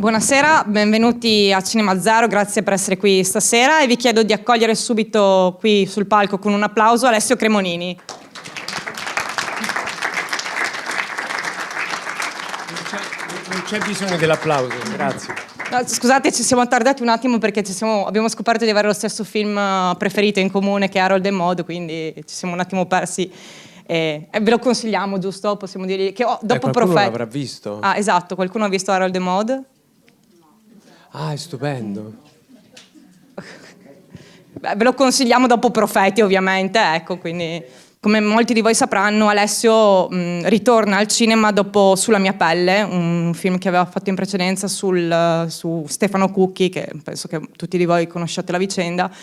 Buonasera, benvenuti a Cinema Zero, grazie per essere qui stasera e vi chiedo di accogliere subito qui sul palco con un applauso Alessio Cremonini. Non c'è bisogno dell'applauso, grazie. No, scusate, ci siamo tardati un attimo perché abbiamo scoperto di avere lo stesso film preferito in comune che è Harold e Maude, quindi ci siamo un attimo persi. E ve lo consigliamo, giusto? Possiamo dire che dopo qualcuno l'avrà visto? Ah, esatto, qualcuno ha visto Harold e Maude? Ah, è stupendo. Beh, ve lo consigliamo dopo Profeti, ovviamente, ecco, quindi come molti di voi sapranno Alessio ritorna al cinema dopo Sulla mia pelle, un film che aveva fatto in precedenza su Stefano Cucchi, che penso che tutti di voi conosciate la vicenda.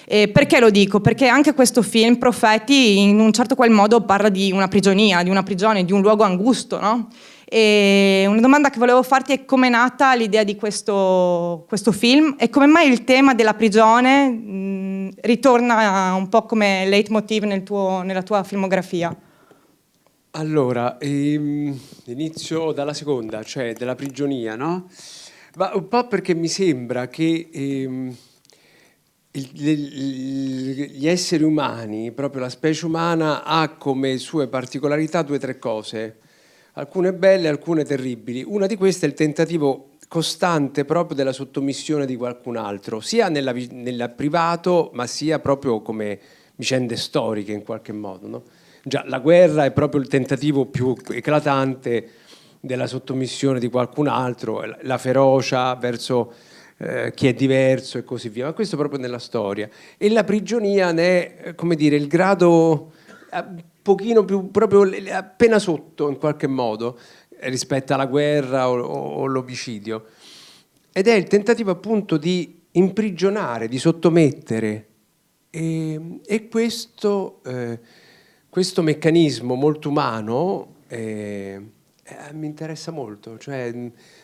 E perché lo dico? Perché anche questo film, Profeti, in un certo qual modo parla di una prigionia, di una prigione, di un luogo angusto, no? E una domanda che volevo farti è come è nata l'idea di questo film e come mai il tema della prigione ritorna un po' come leitmotiv nella tua filmografia? Allora, inizio dalla seconda, cioè della prigionia, no? Ma un po' perché mi sembra che gli esseri umani, proprio la specie umana, ha come sue particolarità due o tre cose, alcune belle, alcune terribili. Una di queste è il tentativo costante proprio della sottomissione di qualcun altro, sia nel privato, ma sia proprio come vicende storiche in qualche modo, no? Già, la guerra è proprio il tentativo più eclatante della sottomissione di qualcun altro, la ferocia verso chi è diverso e così via, ma questo proprio nella storia. E la prigionia ne è, come dire, il grado pochino più, proprio appena sotto in qualche modo rispetto alla guerra o l'omicidio. Ed è il tentativo appunto di imprigionare, di sottomettere. E questo meccanismo molto umano mi interessa molto, cioè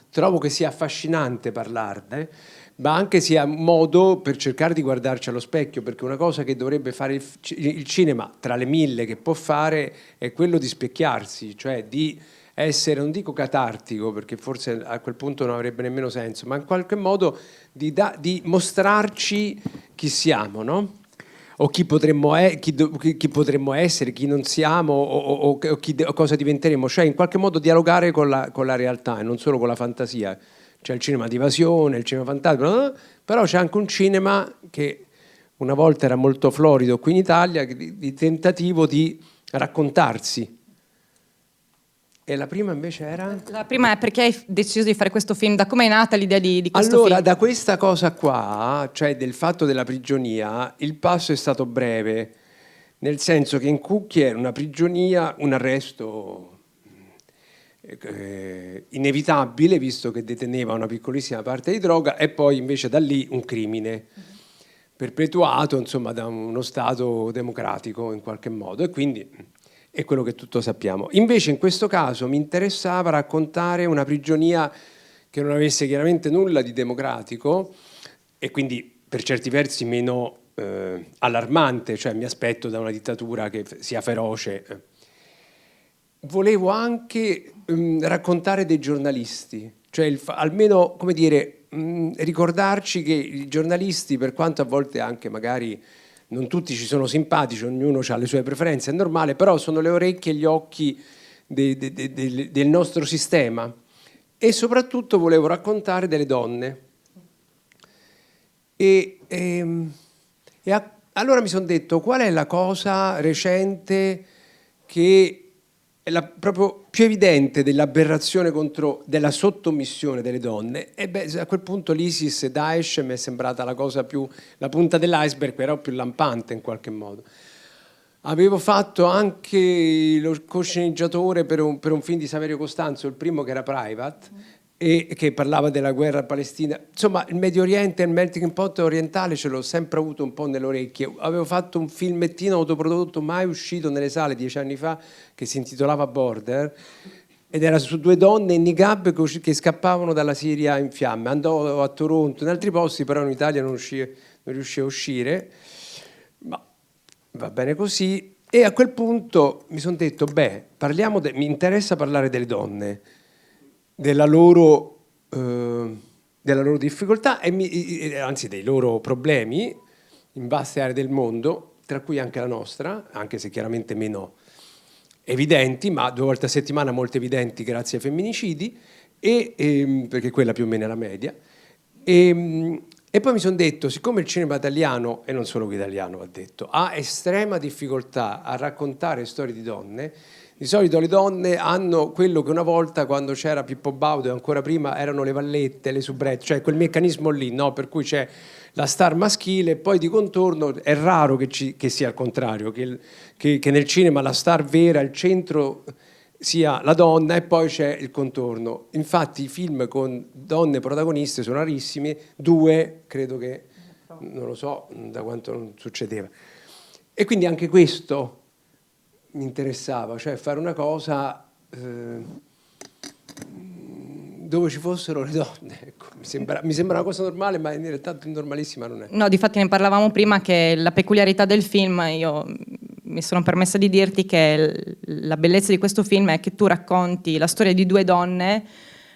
trovo che sia affascinante parlarne, ma anche sia un modo per cercare di guardarci allo specchio, perché una cosa che dovrebbe fare il cinema, tra le mille che può fare, è quello di specchiarsi, cioè di essere, non dico catartico, perché forse a quel punto non avrebbe nemmeno senso, ma in qualche modo di mostrarci chi siamo, no? O chi potremmo essere, chi non siamo o cosa diventeremo, cioè in qualche modo dialogare con la realtà e non solo con la fantasia. C'è il cinema di evasione, il cinema fantasma, però c'è anche un cinema che una volta era molto florido qui in Italia, di tentativo di raccontarsi. E la prima invece era? La prima è perché hai deciso di fare questo film, da come è nata l'idea di questo film? Allora, da questa cosa qua, cioè del fatto della prigionia, il passo è stato breve, nel senso che in Cucchi era una prigionia, un arresto inevitabile, visto che deteneva una piccolissima parte di droga, e poi invece da lì un crimine perpetuato, insomma, da uno Stato democratico in qualche modo, e quindi è quello che tutto sappiamo. Invece in questo caso mi interessava raccontare una prigionia che non avesse chiaramente nulla di democratico e quindi per certi versi meno allarmante, cioè mi aspetto da una dittatura che sia feroce. Volevo anche raccontare dei giornalisti, cioè almeno, come dire, ricordarci che i giornalisti, per quanto a volte anche magari non tutti ci sono simpatici, ognuno ha le sue preferenze, è normale, però sono le orecchie e gli occhi del nostro sistema. E soprattutto volevo raccontare delle donne. Allora mi sono detto, qual è la cosa recente che è proprio più evidente dell'aberrazione della sottomissione delle donne? E beh, a quel punto l'ISIS e Daesh mi è sembrata la cosa più, la punta dell'iceberg, però più lampante in qualche modo. Avevo fatto anche lo co-sceneggiatore per un film di Saverio Costanzo, il primo che era Private, e che parlava della guerra palestina. Insomma, il Medio Oriente, il melting pot orientale ce l'ho sempre avuto un po' nelle orecchie. Avevo fatto un filmettino autoprodotto mai uscito nelle sale 10 anni fa che si intitolava Border ed era su due donne in niqab che scappavano dalla Siria in fiamme. Andò a Toronto, in altri posti, però in Italia non riusciva a uscire. Ma va bene così. E a quel punto mi sono detto, beh, mi interessa parlare delle donne, della loro della loro difficoltà anzi dei loro problemi in vaste aree del mondo, tra cui anche la nostra, anche se chiaramente meno evidenti, ma 2 volte a settimana molto evidenti grazie ai femminicidi, perché quella più o meno è la media. E poi mi sono detto, siccome il cinema italiano, e non solo italiano va detto, ha estrema difficoltà a raccontare storie di donne, di solito le donne hanno quello che una volta, quando c'era Pippo Baudo e ancora prima, erano le vallette, le soubrette, cioè quel meccanismo lì, no? Per cui c'è la star maschile e poi di contorno è raro che sia il contrario, che nel cinema la star vera, il centro sia la donna e poi c'è il contorno. Infatti i film con donne protagoniste sono rarissimi, 2 credo che, non lo so da quanto non succedeva. E quindi anche questo mi interessava, cioè fare una cosa dove ci fossero le donne. Ecco, mi sembra una cosa normale, ma in realtà normalissima non è. No, difatti ne parlavamo prima, che la peculiarità del film, io mi sono permessa di dirti che la bellezza di questo film è che tu racconti la storia di 2 donne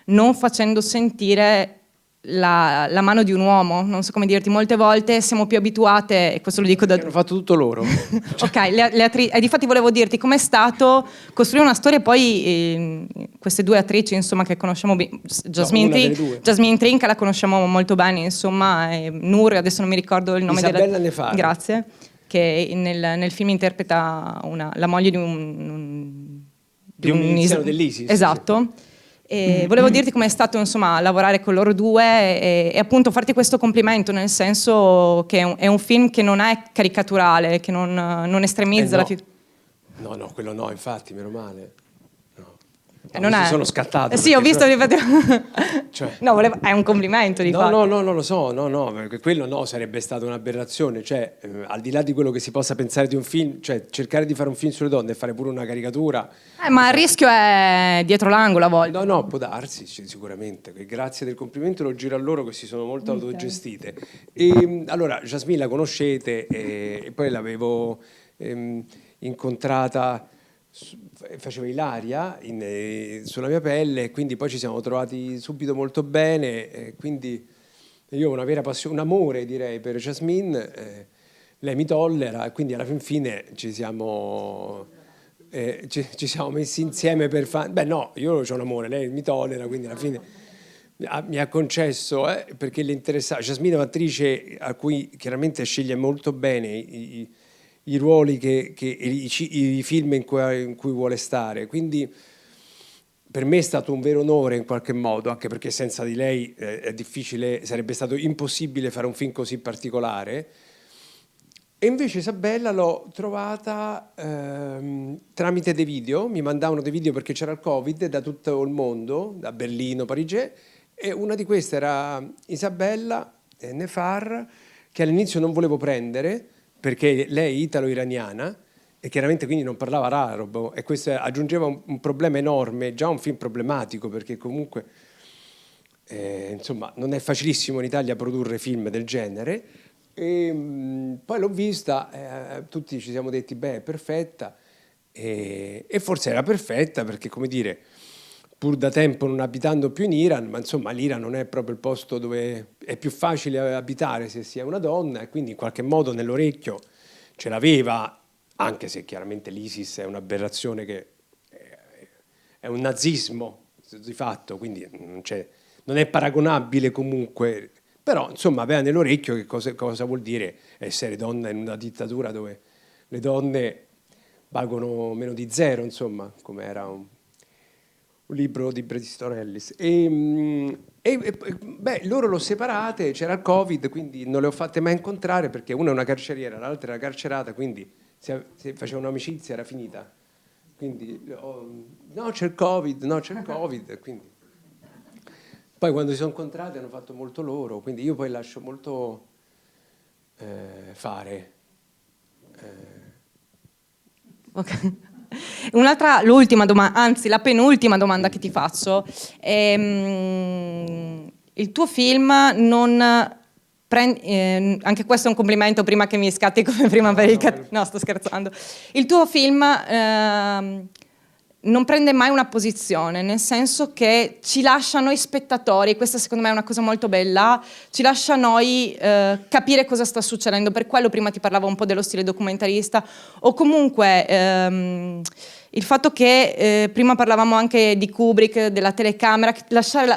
non facendo sentire la mano di un uomo, non so come dirti, molte volte siamo più abituate, e questo lo dico da... Hanno fatto tutto loro. Ok, le attrici, e difatti volevo dirti com'è stato costruire una storia, e poi queste 2 attrici, insomma, che conosciamo bene, Jasmine Trinca la conosciamo molto bene, insomma, e Nur, adesso non mi ricordo il nome Isabella Nefarra. Grazie, che nel film interpreta la moglie di un miliziano dell'ISIS. Esatto. Sì. E volevo dirti com'è stato, insomma, lavorare con loro 2 e appunto farti questo complimento, nel senso che è un film che non è caricaturale, che non estremizza no. No, quello no, infatti, meno male. Non è... sono scattato. Sì, ho visto. Cioè... No, è un complimento di fatto. No, non lo so, no, perché quello no, sarebbe stata un'aberrazione. Cioè, al di là di quello che si possa pensare di un film, cioè cercare di fare un film sulle donne e fare pure una caricatura. Ma il rischio è dietro l'angolo a volte. No, può darsi, sicuramente. Grazie del complimento, lo giro a loro che si sono molto autogestite. E, allora, Jasmine la conoscete e poi l'avevo incontrata. Faceva Ilaria sulla mia pelle, quindi poi ci siamo trovati subito molto bene, quindi io ho una vera passione, un amore direi per Jasmine, lei mi tollera e quindi alla fine ci siamo messi insieme per fare... Beh no, io ho un amore, lei mi tollera, quindi alla fine mi ha concesso perché le interessava. Jasmine è un'attrice a cui chiaramente sceglie molto bene i ruoli i film in cui vuole stare, quindi per me è stato un vero onore in qualche modo, anche perché senza di lei è difficile, sarebbe stato impossibile fare un film così particolare. E invece Isabella l'ho trovata tramite dei video, mi mandavano dei video perché c'era il Covid da tutto il mondo, da Berlino, Parigi, e una di queste era Isabella Nefarra, che all'inizio non volevo prendere, perché lei è italo-iraniana e chiaramente quindi non parlava arabo e questo aggiungeva un problema enorme, già un film problematico perché comunque insomma non è facilissimo in Italia produrre film del genere e poi l'ho vista, tutti ci siamo detti beh è perfetta e forse era perfetta perché come dire pur da tempo non abitando più in Iran, ma insomma l'Iran non è proprio il posto dove è più facile abitare se si è una donna e quindi in qualche modo nell'orecchio ce l'aveva, anche se chiaramente l'ISIS è un'aberrazione che è un nazismo di fatto, quindi non è paragonabile comunque, però insomma aveva nell'orecchio che cosa vuol dire essere donna in una dittatura dove le donne valgono meno di 0, insomma, come era un libro di Bret Easton Ellis. Beh, loro l'ho separate, c'era il Covid, quindi non le ho fatte mai incontrare perché una è una carceriera, l'altra era carcerata, quindi se faceva un'amicizia era finita. Quindi no, c'è il Covid, quindi. Poi quando si sono incontrate hanno fatto molto loro, quindi io poi lascio molto fare. Ok. L'ultima domanda, anzi la penultima domanda che ti faccio è, il tuo film non anche questo è un complimento prima che mi scatti come prima per il no sto scherzando, il tuo film non prende mai una posizione, nel senso che ci lascia noi spettatori, e questa secondo me è una cosa molto bella, ci lascia noi capire cosa sta succedendo. Per quello prima ti parlavo un po' dello stile documentarista, o comunque il fatto che prima parlavamo anche di Kubrick, della telecamera,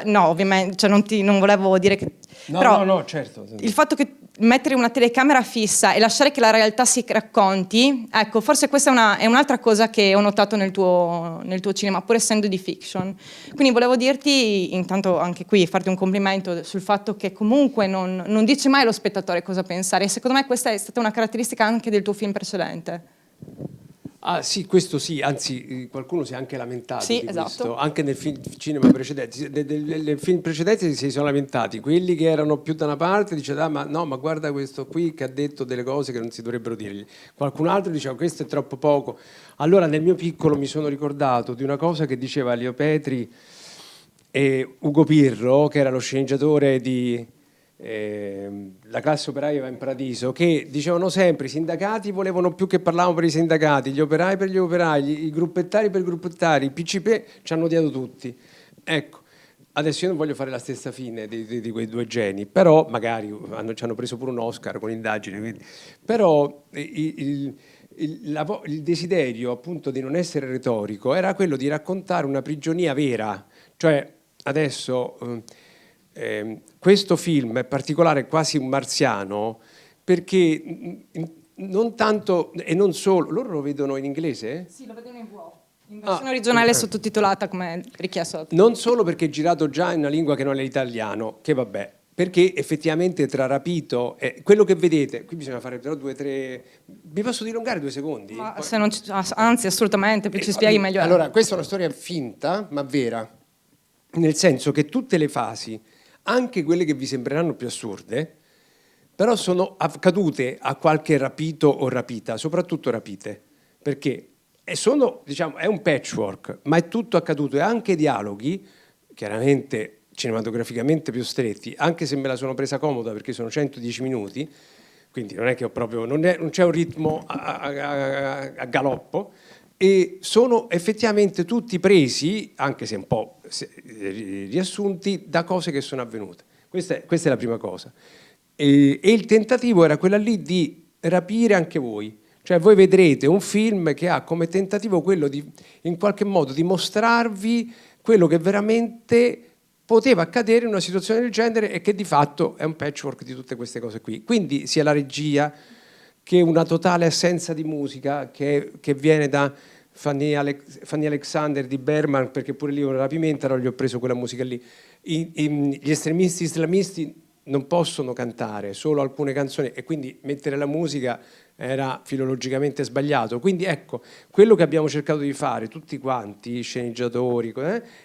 no, ovviamente, cioè non volevo dire che... No, però no, certo. il fatto che mettere una telecamera fissa e lasciare che la realtà si racconti, ecco, forse questa è un'altra cosa che ho notato nel tuo cinema, pur essendo di fiction. Quindi volevo dirti, intanto anche qui, farti un complimento sul fatto che comunque non dice mai allo spettatore cosa pensare, e secondo me questa è stata una caratteristica anche del tuo film precedente. Ah sì, questo sì, anzi qualcuno si è anche lamentato Sì, di esatto. questo, anche nel cinema precedente, nel film precedente si sono lamentati, quelli che erano più da una parte dicevano ma no, ma guarda questo qui che ha detto delle cose che non si dovrebbero dirgli, qualcun altro diceva questo è troppo poco. Allora nel mio piccolo mi sono ricordato di una cosa che diceva Leo Petri e Ugo Pirro, che era lo sceneggiatore di La classe operaia va in paradiso, che dicevano sempre i sindacati volevano più che parlavano per i sindacati, gli operai per gli operai, i gruppettari per i gruppettari, i PCP ci hanno odiato tutti. Ecco, adesso io non voglio fare la stessa fine di quei due geni, però magari ci hanno preso pure un Oscar con indagini, quindi. Però il desiderio appunto di non essere retorico era quello di raccontare una prigionia vera, cioè adesso questo film è particolare, quasi un marziano, perché non tanto e non solo, loro lo vedono in inglese? Sì, lo vedono in VO. In versione originale sottotitolata come richiesto. Non solo perché è girato già in una lingua che non è l'italiano, che vabbè, perché effettivamente tra rapito e quello che vedete, qui bisogna fare però 2-3. Vi posso dilungare 2 secondi? Ma se non anzi, assolutamente, ci spieghi meglio. Allora, questa è una storia finta, ma vera, nel senso che tutte le fasi, anche quelle che vi sembreranno più assurde, però sono accadute a qualche rapito o rapita, soprattutto rapite, perché diciamo, è un patchwork, ma è tutto accaduto e anche dialoghi, chiaramente cinematograficamente più stretti, anche se me la sono presa comoda perché sono 110 minuti, quindi non è che ho proprio, non c'è un ritmo a galoppo, e sono effettivamente tutti presi, anche se un po' riassunti, da cose che sono avvenute. Questa è la prima cosa. E il tentativo era quella lì di rapire anche voi. Cioè voi vedrete un film che ha come tentativo quello di, in qualche modo, di mostrarvi quello che veramente poteva accadere in una situazione del genere e che di fatto è un patchwork di tutte queste cose qui. Quindi sia la regia che una totale assenza di musica che viene da Fanny Alexander di Berman, perché pure lì è un rapimento, allora gli ho preso quella musica lì. Gli estremisti islamisti non possono cantare, solo alcune canzoni, e quindi mettere la musica era filologicamente sbagliato. Quindi ecco, quello che abbiamo cercato di fare tutti quanti, sceneggiatori,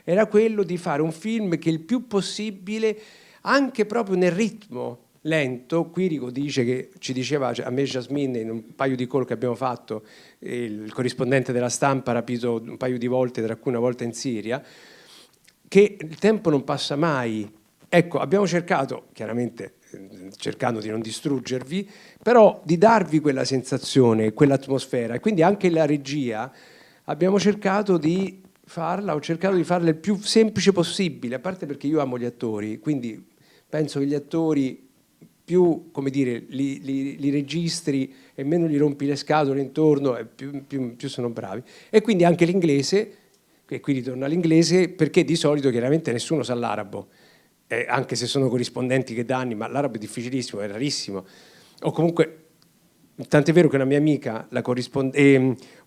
era quello di fare un film che il più possibile, anche proprio nel ritmo lento, Quirico dice che ci diceva a me Jasmine in un paio di call che abbiamo fatto, il corrispondente della Stampa rapito un paio di volte, tra cui una volta in Siria, che il tempo non passa mai. Ecco, abbiamo cercato, chiaramente cercando di non distruggervi, però di darvi quella sensazione, quell'atmosfera, e quindi anche la regia abbiamo cercato di farla, ho cercato di farla il più semplice possibile, a parte perché io amo gli attori, quindi penso che gli attori più, come dire, li registri e meno gli rompi le scatole intorno, e più sono bravi. E quindi anche l'inglese, e qui ritorno all'inglese, perché di solito chiaramente nessuno sa l'arabo, anche se sono corrispondenti che da anni, ma l'arabo è difficilissimo, è rarissimo. O comunque, tant'è vero che una mia amica,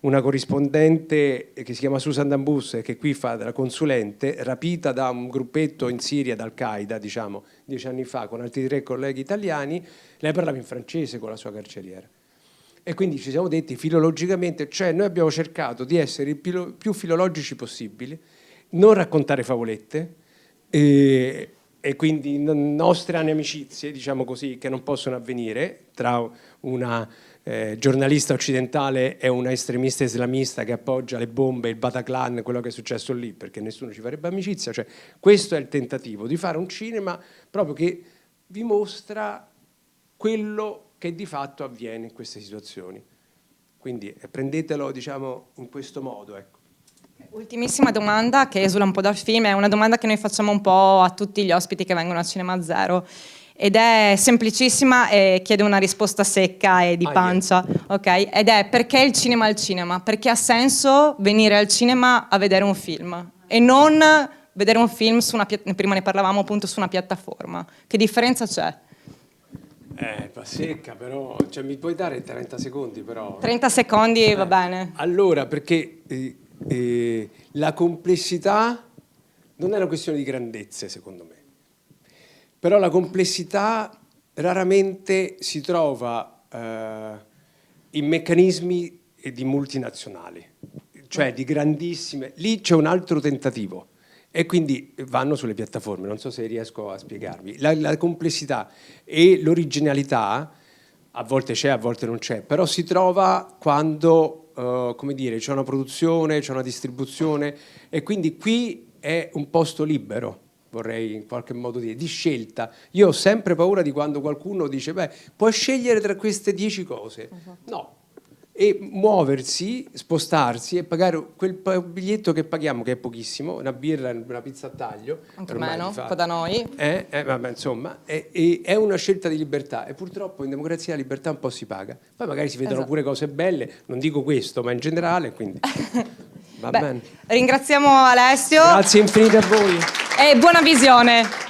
una corrispondente che si chiama Susan Dambus, che qui fa della consulente, rapita da un gruppetto in Siria, da Al-Qaeda, diciamo, 10 anni fa, con altri 3 colleghi italiani, lei parlava in francese con la sua carceriera. E quindi ci siamo detti filologicamente, cioè noi abbiamo cercato di essere il più filologici possibili, non raccontare favolette, e quindi nostre amicizie, diciamo così, che non possono avvenire tra una giornalista occidentale e una estremista islamista che appoggia le bombe, il Bataclan, quello che è successo lì, perché nessuno ci farebbe amicizia. Cioè, questo è il tentativo di fare un cinema proprio che vi mostra quello che di fatto avviene in queste situazioni. Quindi prendetelo, diciamo, in questo modo, ecco. Ultimissima domanda che esula un po' dal film, è una domanda che noi facciamo un po' a tutti gli ospiti che vengono a Cinema Zero ed è semplicissima e chiede una risposta secca e di pancia, ok? Ed è: perché il cinema al cinema? Perché ha senso venire al cinema a vedere un film e non vedere un film su una prima ne parlavamo appunto, su una piattaforma. Che differenza c'è? Secca però, cioè mi puoi dare 30 secondi però? 30 secondi va bene. Allora, perché la complessità non è una questione di grandezze, secondo me, però la complessità raramente si trova in meccanismi di multinazionali, cioè di grandissime. Lì c'è un altro tentativo e quindi vanno sulle piattaforme. Non so se riesco a spiegarvi. La complessità e l'originalità a volte c'è, a volte non c'è, però si trova quando, come dire, c'è una produzione, c'è una distribuzione e quindi qui è un posto libero, vorrei in qualche modo dire, di scelta. Io ho sempre paura di quando qualcuno dice, beh, puoi scegliere tra queste 10 cose. No. E muoversi, spostarsi e pagare quel biglietto che paghiamo, che è pochissimo, una birra, una pizza a taglio. Anche meno, un po' da noi. Vabbè, insomma, è una scelta di libertà e purtroppo in democrazia la libertà un po' si paga. Poi magari si vedono pure cose belle, non dico questo, ma in generale, quindi va bene. Ringraziamo Alessio. Grazie infinite a voi. E buona visione.